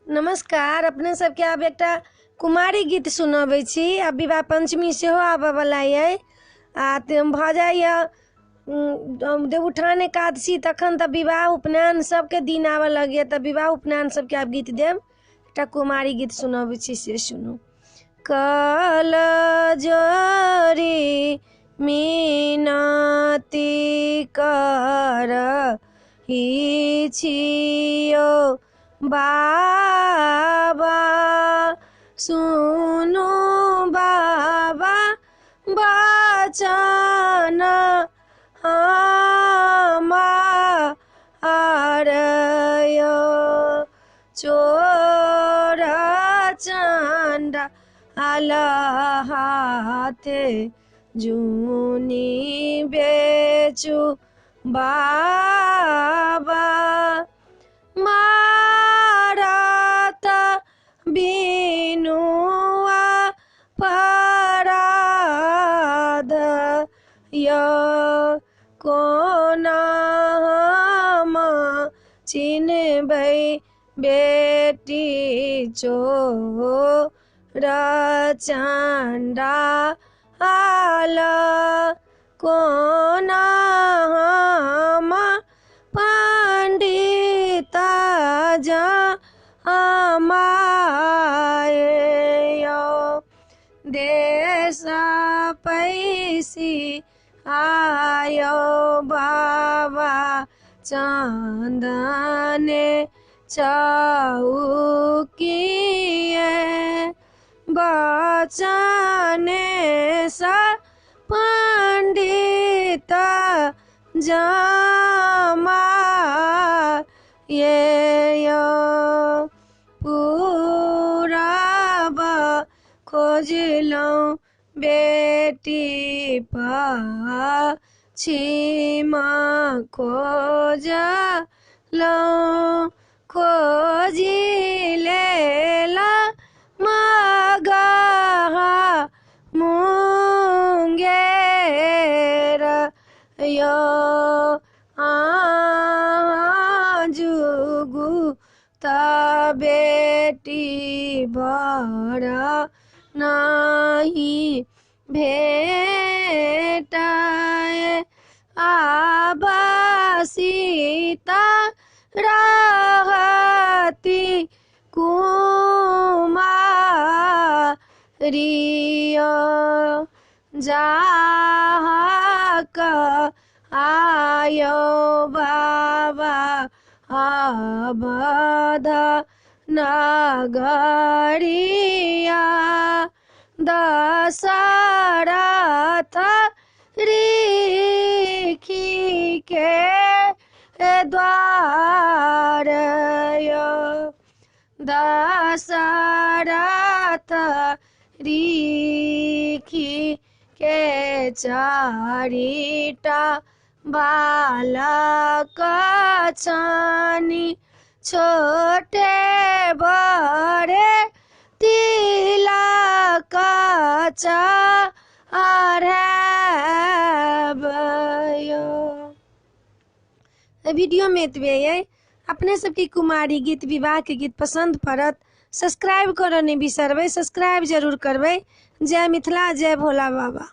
नमस्कार, अपने सबके आब एकटा कुमारी गीत सुनाबै छी। आब विवाह पंचमी सेहो आबऽ वाला अइ आ भऽ जाइए देवउठान एकादशी, तखन तऽ विवाह उपनयन सबके दिन आबऽ लगैए, तऽ विवाह उपनयन सबके आब गीत देब। एकटा कुमारी गीत सुनाबै छी, से सुनू। कल जोरी मीनती करहि छियौ बाबा, सुनु बाबा बचन हमार यौ। चोर चंडाल हाथे जुनी बेचू बाबा, मारत बिनुआ पराध यौ। कोना हम चिन्हबै बेटी चोर चंडाल, कोना हम पंडित जमायौ। देश पैसी आयो बाबा, चंदने चौकिए बचने सा पंडित जमायौ। पूरब खोजलहुँ बेटी पश्चिम खोजलहुँ, खोजी लेला मगहा मुंगेर यौ। जुगु त बेटी बर नहीं भेटाए, आब सीता रहती कुमारी यौ। जाहक आयो बाबा अवध नगरिया, दशरथ ऋषि के द्वार यौ। दशरथ ऋषि के चारिटा बालक छनि, छोटे बड़े तिलक चढ़ाबयौ। वीडियो में एतबे अइ। अपने सबके कुमारी गीत, विवाह के गीत पसंद पड़त, सब्सक्राइब करऽ नहीं बिसरबै, सब्सक्राइब जरूर करबै। जय मिथिला, जय भोला बाबा।